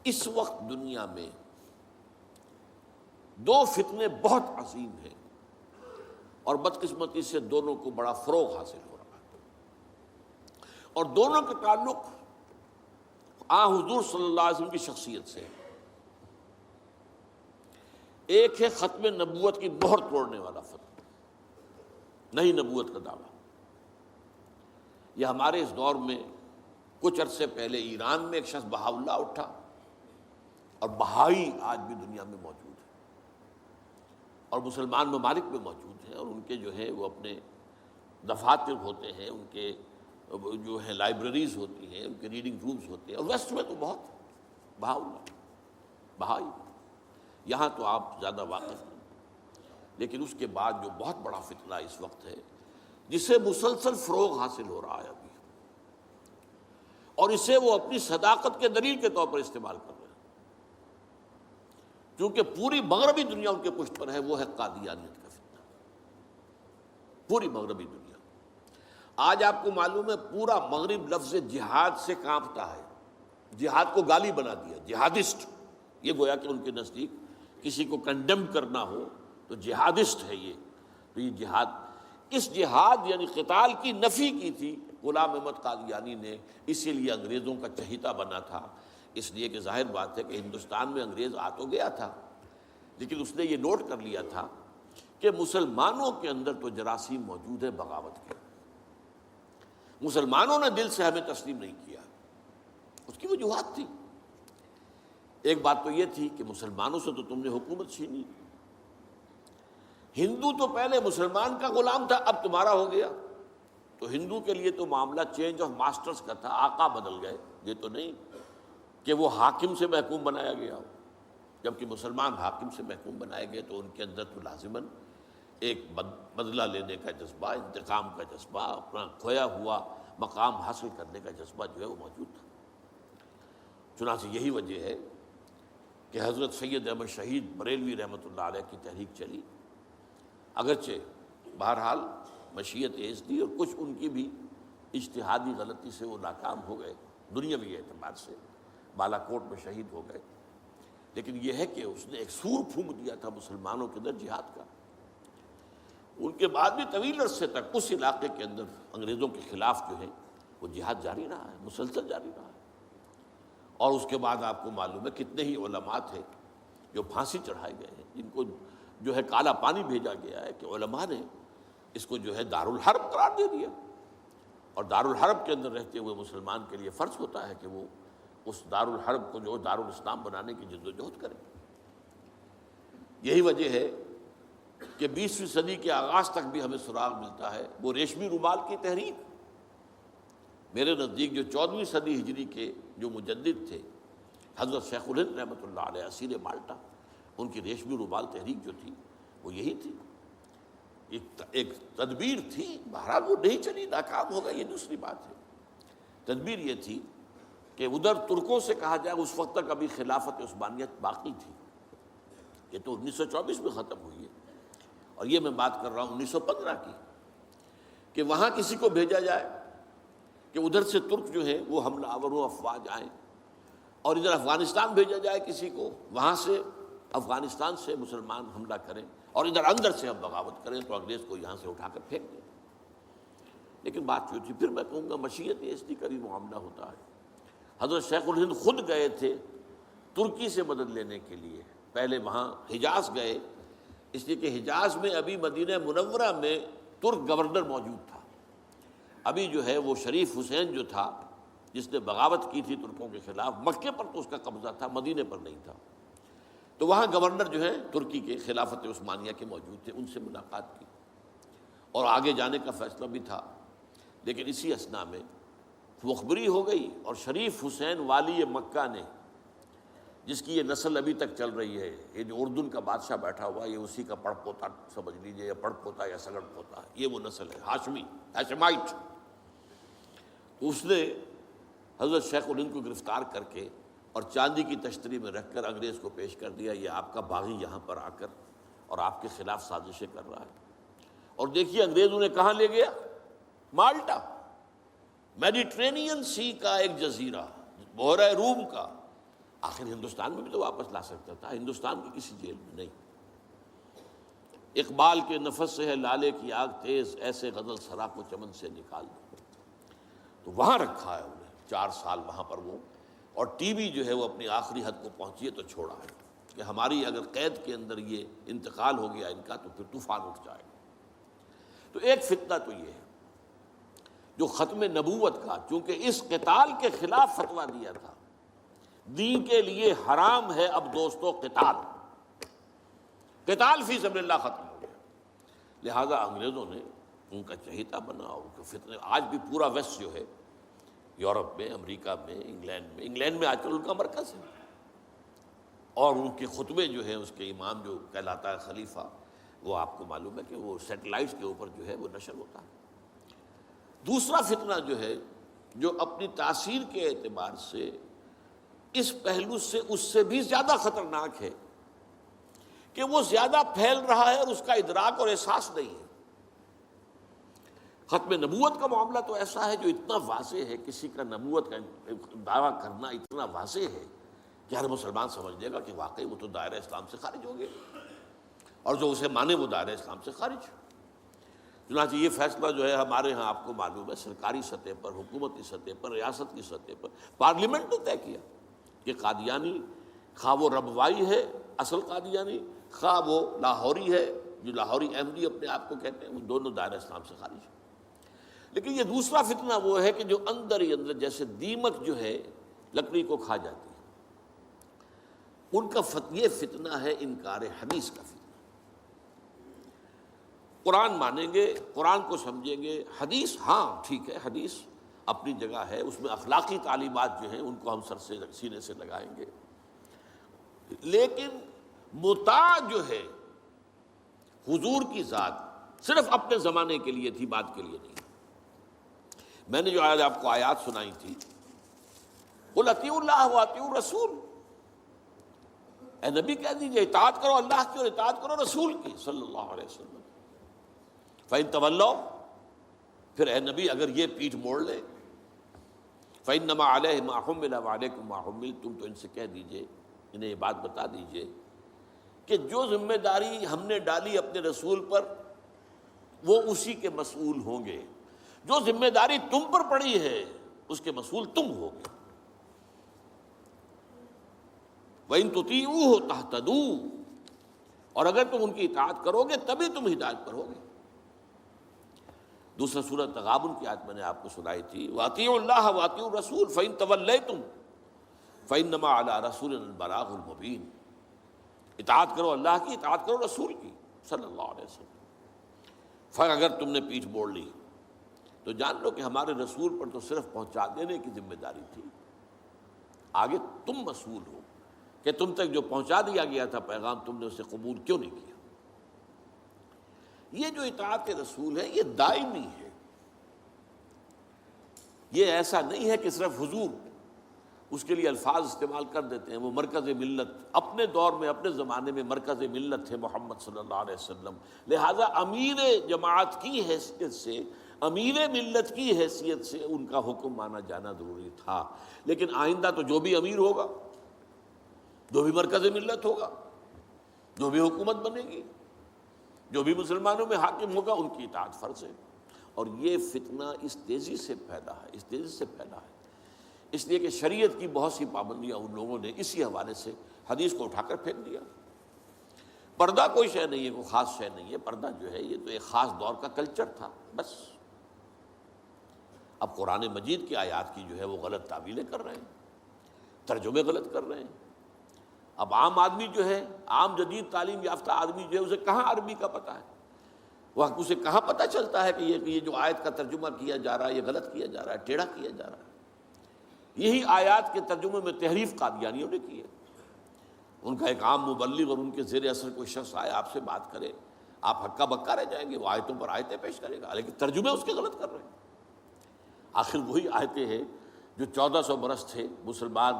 اس وقت دنیا میں دو فتنے بہت عظیم ہیں، اور بدقسمتی سے دونوں کو بڑا فروغ حاصل ہو رہا ہے، اور دونوں کے تعلق حضور صلی اللہ علیہ وسلم کی شخصیت سے۔ ایک ہے ختم نبوت کی مہر توڑنے والا فتویٰ، نئی نبوت کا دعویٰ۔ یہ ہمارے اس دور میں کچھ عرصے پہلے ایران میں ایک شخص بہا اللہ اٹھا، اور بہائی آج بھی دنیا میں موجود ہے، اور مسلمان ممالک میں موجود ہیں، اور ان کے جو ہے وہ اپنے دفاتر ہوتے ہیں، ان کے جو ہے لائبریریز ہوتی ہیں، ان کے ریڈنگ رومز ہوتے ہیں، اور ویسٹ میں تو بہت بہا اللہ بہائی، یہاں تو آپ زیادہ واقف نہیں۔ لیکن اس کے بعد جو بہت بڑا فتنہ اس وقت ہے، جسے مسلسل فروغ حاصل ہو رہا ہے ابھی، اور اسے وہ اپنی صداقت کے دلیل کے طور پر استعمال کر رہے ہیں، کیونکہ پوری مغربی دنیا ان کے پشت پر ہے، وہ ہے قادیانیت کا فتنہ۔ پوری مغربی دنیا، آج آپ کو معلوم ہے پورا مغرب لفظ جہاد سے کانپتا ہے، جہاد کو گالی بنا دیا، جہادسٹ۔ یہ گویا کہ ان کے نزدیک کسی کو کنڈیم کرنا ہو تو جہادسٹ ہے یہ۔ تو یہ جہاد، اس جہاد یعنی قتال کی نفی کی تھی غلام احمد قادیانی نے، اسی لیے انگریزوں کا چہیتا بنا تھا، اس لیے کہ ظاہر بات ہے کہ ہندوستان میں انگریز آ تو گیا تھا، لیکن اس نے یہ نوٹ کر لیا تھا کہ مسلمانوں کے اندر تو جراثیم موجود ہے بغاوت کے، مسلمانوں نے دل سے ہمیں تسلیم نہیں کیا۔ اس کی وجوہات تھی، ایک بات تو یہ تھی کہ مسلمانوں سے تو تم نے حکومت چھینی، ہندو تو پہلے مسلمان کا غلام تھا، اب تمہارا ہو گیا، تو ہندو کے لیے تو معاملہ چینج آف ماسٹرز کا تھا، آقا بدل گئے، یہ تو نہیں کہ وہ حاکم سے محکوم بنایا گیا ہو۔ جبکہ مسلمان حاکم سے محکوم بنائے گئے تو ان کے اندر تو لازماً ایک بدلہ لینے کا جذبہ، انتقام کا جذبہ، اپنا کھویا ہوا مقام حاصل کرنے کا جذبہ جو ہے وہ موجود تھا۔ چنانچہ یہی وجہ ہے کہ حضرت سید احمد شہید بریلوی رحمۃ اللہ علیہ کی تحریک چلی، اگرچہ بہرحال مشیت ایز دی، اور کچھ ان کی بھی اجتہادی غلطی سے وہ ناکام ہو گئے، دنیاوی اعتبار سے بالا کوٹ میں شہید ہو گئے، لیکن یہ ہے کہ اس نے ایک سور پھونک دیا تھا مسلمانوں کے اندر جہاد کا۔ ان کے بعد بھی طویل عرصے تک اس علاقے کے اندر انگریزوں کے خلاف جو ہے وہ جہاد جاری رہا ہے، مسلسل جاری رہا ہے۔ اور اس کے بعد آپ کو معلوم ہے کتنے ہی علماء تھے جو پھانسی چڑھائے گئے ہیں، جن کو جو ہے کالا پانی بھیجا گیا ہے، کہ علماء نے اس کو جو ہے دارالحرب قرار دے دیا، اور دارالحرب کے اندر رہتے ہوئے مسلمان کے لیے فرض ہوتا ہے کہ وہ اس دارالحرب کو جو دارالاسلام بنانے کی جد و جہد کرے۔ یہی وجہ ہے کہ 20ویں صدی کے آغاز تک بھی ہمیں سراغ ملتا ہے وہ ریشمی رومال کی تحریک۔ میرے نزدیک جو 14ویں صدی ہجری کے جو مجدد تھے حضرت شیخ الہند رحمۃ اللہ علیہ اسیر مالٹا، ان کی ریشمی رومال تحریک جو تھی وہ یہی تھی، ایک تدبیر تھی، بہرحال وہ نہیں چلی، ناکام ہو گئی، یہ دوسری بات ہے۔ تدبیر یہ تھی کہ ادھر ترکوں سے کہا جائے اس وقت تک ابھی خلافت عثمانیت باقی تھی، یہ تو 1924 میں ختم ہوئی ہے، اور یہ میں بات کر رہا ہوں 1915 کی، کہ وہاں کسی کو بھیجا جائے کہ ادھر سے ترک جو ہے وہ حملہ آور افواج آئیں، اور ادھر افغانستان بھیجا جائے کسی کو، وہاں سے افغانستان سے مسلمان حملہ کریں، اور ادھر اندر سے ہم بغاوت کریں تو انگریز کو یہاں سے اٹھا کر پھینک دیں۔ لیکن بات جو تھی، پھر میں کہوں گا مشیت ایسی کا بھی معاملہ ہوتا ہے۔ حضرت شیخ الہند خود گئے تھے ترکی سے مدد لینے کے لیے، پہلے وہاں حجاز گئے، اس لیے کہ حجاز میں ابھی مدینہ منورہ میں ترک گورنر موجود تھا، ابھی جو ہے وہ شریف حسین جو تھا جس نے بغاوت کی تھی ترکوں کے خلاف، مکے پر تو اس کا قبضہ تھا، مدینے پر نہیں تھا، تو وہاں گورنر جو ہے ترکی کے خلافت عثمانیہ کے موجود تھے، ان سے ملاقات کی اور آگے جانے کا فیصلہ بھی تھا۔ لیکن اسی اثنا میں مخبری ہو گئی، اور شریف حسین والی مکہ نے، جس کی یہ نسل ابھی تک چل رہی ہے، یہ جو اردن کا بادشاہ بیٹھا ہوا، یہ اسی کا پڑ پوتا سمجھ لیجئے، یا پڑ پوتا یا سگڑ پوتا، یہ وہ نسل ہے ہاشمی، ہاشمائٹ۔ اس نے حضرت شیخ الہند کو گرفتار کر کے اور چاندی کی تشتری میں رکھ کر انگریز کو پیش کر دیا، یہ آپ کا باغی یہاں پر آ کر اور آپ کے خلاف سازشیں کر رہا ہے۔ اور دیکھیے انگریز انہیں کہاں لے گیا، مالٹا، میڈیٹرینین سی کا ایک جزیرہ، بحیرہ روم کا، آخر ہندوستان میں بھی تو واپس لا سکتا تھا، ہندوستان کی کسی جیل میں نہیں۔ اقبال کے نفس سے ہے لالے کی آگ تیز، ایسے غزل سرا کو چمن سے نکال دو، تو وہاں رکھا ہے انہیں 4 سال وہاں پر وہ، اور ٹی وی جو ہے وہ اپنی آخری حد کو پہنچی ہے تو چھوڑا ہے کہ ہماری اگر قید کے اندر یہ انتقال ہو گیا ان کا تو پھر طوفان اٹھ جائے گا۔ تو ایک فتنہ تو یہ ہے جو ختم نبوت کا، چونکہ اس قتال کے خلاف فتویٰ دیا تھا، دین کے لیے حرام ہے اب دوستو قتال فی سبیل اللہ ختم ہو گیا، لہذا انگریزوں نے ان کا چہیتا بنا، ان کے فتنے آج بھی پورا ویسٹ جو ہے، یورپ میں، امریکہ میں، انگلینڈ میں آج کل ان کا مرکز ہے، اور ان کے خطبے جو ہیں اس کے امام جو کہلاتا ہے خلیفہ، وہ آپ کو معلوم ہے کہ وہ سیٹلائٹس کے اوپر جو ہے وہ نشر ہوتا ہے۔ دوسرا فتنہ جو ہے جو اپنی تاثیر کے اعتبار سے اس پہلو سے اس سے بھی زیادہ خطرناک ہے کہ وہ زیادہ پھیل رہا ہے اور اس کا ادراک اور احساس نہیں ہے۔ ختم نبوت کا معاملہ تو ایسا ہے جو اتنا واضح ہے، کسی کا نبوت کا دعویٰ کرنا اتنا واضح ہے کہ ہر مسلمان سمجھ لے گا کہ واقعی وہ تو دائرہ اسلام سے خارج ہو گئے، اور جو اسے مانے وہ دائرہ اسلام سے خارج۔ چنانچہ یہ فیصلہ جو ہے ہمارے ہاں آپ کو معلوم ہے سرکاری سطح پر، حکومتی سطح پر، ریاست کی سطح پر، پارلیمنٹ نے طے کیا کہ قادیانی خواہ وہ ربوائی ہے اصل قادیانی، خواہ وہ لاہوری ہے جو لاہوری احمدی اپنے آپ کو کہتے ہیں، وہ دونوں دائرہ اسلام سے خارج ہیں۔ لیکن یہ دوسرا فتنہ وہ ہے کہ جو اندر ہی اندر جیسے دیمک جو ہے لکڑی کو کھا جاتی ہے، ان کا یہ فتنہ ہے انکار حدیث کا فتنہ۔ قرآن مانیں گے، قرآن کو سمجھیں گے، حدیث ہاں ٹھیک ہے، حدیث اپنی جگہ ہے، اس میں اخلاقی تعلیمات جو ہیں ان کو ہم سر سے سینے سے لگائیں گے، لیکن مطاع جو ہے حضور کی ذات صرف اپنے زمانے کے لیے تھی، بعد کے لیے نہیں۔ میں نے جو آج آپ کو آیات سنائی تھی، قل اطیعوا اللہ واطیعوا الرسول، اے نبی کہہ دیجئے اطاعت کرو اللہ کی اور اطاعت کرو رسول کی صلی اللہ علیہ وسلم۔ فَإِن تَوَلَّوْا، پھر اے نبی اگر یہ پیٹھ موڑ لے، فَإِنَّمَا عَلَيْهِ مَا حُمِّلَ وَعَلَيْكُمْ مَا حُمِّلْتُمْ، تو ان سے کہہ دیجئے، انہیں یہ بات بتا دیجئے کہ جو ذمہ داری ہم نے ڈالی اپنے رسول پر وہ اسی کے مسئول ہوں گے، جو ذمہ داری تم پر پڑی ہے اس کے مسئول تم ہوگے۔ وَإِن تُطِيعُوهُ تَهْتَدُوا، اور اگر تم ان کی اطاعت کرو گے تبھی تم ہدایت پر ہوگے۔ دوسرا سورۃ تغابن کی آیت میں نے آپ کو سنائی تھی، وَأَطِيعُوا اللَّهَ وَأَطِيعُوا الرَّسُولَ فَإِن تَوَلَّيْتُمْ فَإِنَّمَا عَلَىٰ رَسُولِنَا الْبَلَاغُ الْمُبِينُ، اطاعت کرو اللہ کی، اطاعت کرو رسول کی صلی اللہ علیہ وسلم۔ پھر اگر تم نے پیٹھ موڑ لی تو جان لو کہ ہمارے رسول پر تو صرف پہنچا دینے کی ذمہ داری تھی، آگے تم مسئول ہو کہ تم تک جو پہنچا دیا گیا تھا پیغام تم نے اسے قبول کیوں نہیں کیا۔ یہ جو اطاعت رسول ہے یہ دائمی ہے، یہ ایسا نہیں ہے کہ صرف حضور اس کے لیے الفاظ استعمال کر دیتے ہیں۔ وہ مرکز ملت اپنے دور میں اپنے زمانے میں مرکز ملت تھے محمد صلی اللہ علیہ وسلم، لہٰذا امیر جماعت کی حیثیت سے، امیر ملت کی حیثیت سے ان کا حکم مانا جانا ضروری تھا۔ لیکن آئندہ تو جو بھی امیر ہوگا، جو بھی مرکز ملت ہوگا، جو بھی حکومت بنے گی، جو بھی مسلمانوں میں حاکم ہوگا، ان کی اطاعت فرض ہے۔ اور یہ فتنہ اس تیزی سے پھیلا ہے، اس تیزی سے پھیلا ہے، اس لیے کہ شریعت کی بہت سی پابندیاں ان لوگوں نے اسی حوالے سے حدیث کو اٹھا کر پھینک دیا۔ پردہ کوئی شے نہیں ہے، کوئی خاص شے نہیں ہے، پردہ جو ہے یہ تو ایک خاص دور کا کلچر تھا بس۔ اب قرآن مجید کی آیات کی جو ہے وہ غلط تعویلیں کر رہے ہیں، ترجمے غلط کر رہے ہیں۔ اب عام آدمی جو ہے، عام جدید تعلیم یافتہ آدمی جو ہے اسے کہاں عربی کا پتہ ہے، وہ اسے کہاں پتہ چلتا ہے کہ یہ جو آیت کا ترجمہ کیا جا رہا ہے یہ غلط کیا جا رہا ہے، ٹیڑھا کیا جا رہا ہے۔ یہی آیات کے ترجمے میں تحریف قادیانیوں نے کی ہے۔ ان کا ایک عام مبلغ اور ان کے زیر اثر کوئی شخص آئے آپ سے بات کرے، آپ ہکا بکا رہ جائیں گے، وہ آیتوں پر آیتیں پیش کرے گا لیکن ترجمے اس کے غلط کر رہے ہیں۔ آخر وہی آیتیں ہیں جو 1400 برس تھے مسلمان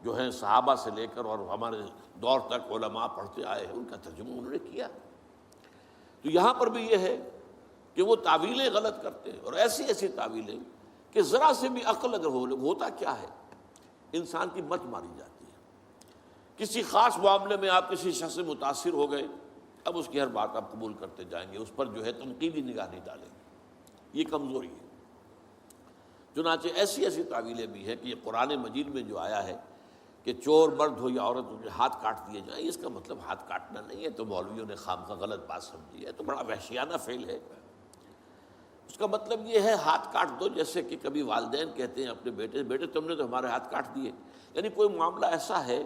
جو ہیں صحابہ سے لے کر اور ہمارے دور تک علماء پڑھتے آئے ہیں، ان کا ترجمہ انہوں نے کیا۔ تو یہاں پر بھی یہ ہے کہ وہ تعویلیں غلط کرتے ہیں، اور ایسی ایسی تعویلیں کہ ذرا سے بھی عقل اگر ہوتا کیا ہے، انسان کی مت ماری جاتی ہے۔ کسی خاص معاملے میں آپ کسی شخص سے متاثر ہو گئے، اب اس کی ہر بات آپ قبول کرتے جائیں گے، اس پر جو ہے تنقیدی نگاہ نہیں ڈالیں گے، یہ کمزوری ہے۔ چنانچہ ایسی ایسی تعویلیں بھی ہیں کہ یہ قرآن مجید میں جو آیا ہے کہ چور مرد ہو یا عورت ہو کے ہاتھ کاٹ دیے جائیں، اس کا مطلب ہاتھ کاٹنا نہیں ہے، تو مولویوں نے خامخواہ غلط بات سمجھی ہے، تو بڑا وحشیانہ فعل ہے۔ اس کا مطلب یہ ہے ہاتھ کاٹ دو، جیسے کہ کبھی والدین کہتے ہیں اپنے بیٹے، بیٹے تم نے تو ہمارے ہاتھ کاٹ دیے، یعنی کوئی معاملہ ایسا ہے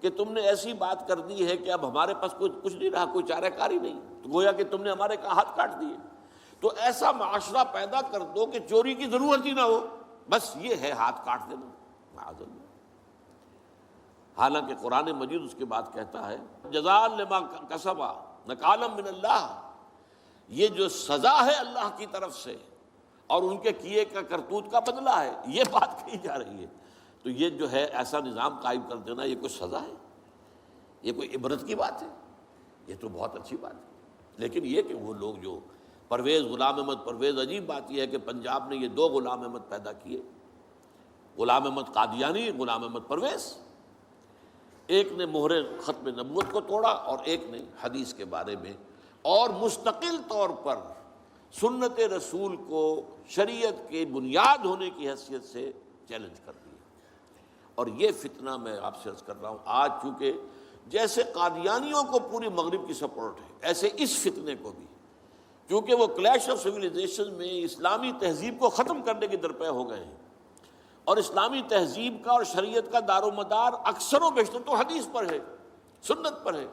کہ تم نے ایسی بات کر دی ہے کہ اب ہمارے پاس کچھ نہیں رہا، کوئی چارہ کاری نہیں، تو گویا کہ تم نے ہمارے ہاتھ کاٹ دیے۔ تو ایسا معاشرہ پیدا کر دو کہ چوری کی ضرورت ہی نہ ہو، بس یہ ہے ہاتھ کاٹ دینا، معاذ اللہ۔ حالانکہ قرآن مجید اس کے بعد کہتا ہے جزاء لما کسبا نکالا من اللہ، یہ جو سزا ہے اللہ کی طرف سے اور ان کے کیے کا کرتوت کا بدلہ ہے، یہ بات کہی جا رہی ہے۔ تو یہ جو ہے ایسا نظام قائم کر دینا، یہ کوئی سزا ہے، یہ کوئی عبرت کی بات ہے، یہ تو بہت اچھی بات ہے۔ لیکن یہ کہ وہ لوگ جو پرویز غلام احمد پرویز، عجیب بات یہ ہے کہ پنجاب نے یہ دو غلام احمد پیدا کیے، غلام احمد قادیانی، غلام احمد پرویز، ایک نے مہر ختم نبوت کو توڑا اور ایک نے حدیث کے بارے میں اور مستقل طور پر سنت رسول کو شریعت کے بنیاد ہونے کی حیثیت سے چیلنج کر دیا۔ اور یہ فتنہ میں آپ سے عرض کر رہا ہوں، آج چونکہ جیسے قادیانیوں کو پوری مغرب کی سپورٹ ہے، ایسے اس فتنے کو بھی، کیونکہ وہ کلیش آف سویلائزیشن میں اسلامی تہذیب کو ختم کرنے کے درپے ہو گئے ہیں، اور اسلامی تہذیب کا اور شریعت کا دار و مدار اکثر و بیشتر تو حدیث پر ہے، سنت پر ہے،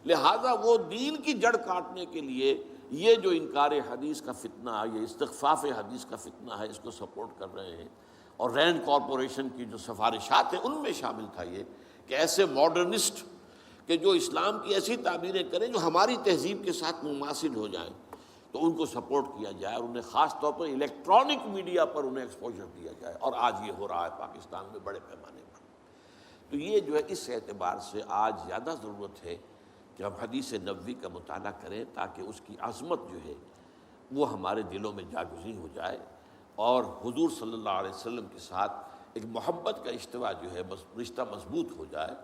لہذا وہ دین کی جڑ کاٹنے کے لیے یہ جو انکار حدیث کا فتنہ، یہ استخفاف حدیث کا فتنہ ہے، اس کو سپورٹ کر رہے ہیں۔ اور رینڈ کارپوریشن کی جو سفارشات ہیں ان میں شامل تھا یہ کہ ایسے ماڈرنسٹ کہ جو اسلام کی ایسی تعبیریں کریں جو ہماری تہذیب کے ساتھ مماثل ہو جائیں، تو ان کو سپورٹ کیا جائے اور انہیں خاص طور پر الیکٹرانک میڈیا پر انہیں ایکسپوجر دیا جائے، اور آج یہ ہو رہا ہے پاکستان میں بڑے پیمانے پر۔ تو یہ جو ہے اس اعتبار سے آج زیادہ ضرورت ہے کہ ہم حدیث نبوی کا مطالعہ کریں، تاکہ اس کی عظمت جو ہے وہ ہمارے دلوں میں جاگزیں ہو جائے، اور حضور صلی اللہ علیہ وسلم کے ساتھ ایک محبت کا اشتوا جو ہے رشتہ مضبوط ہو جائے۔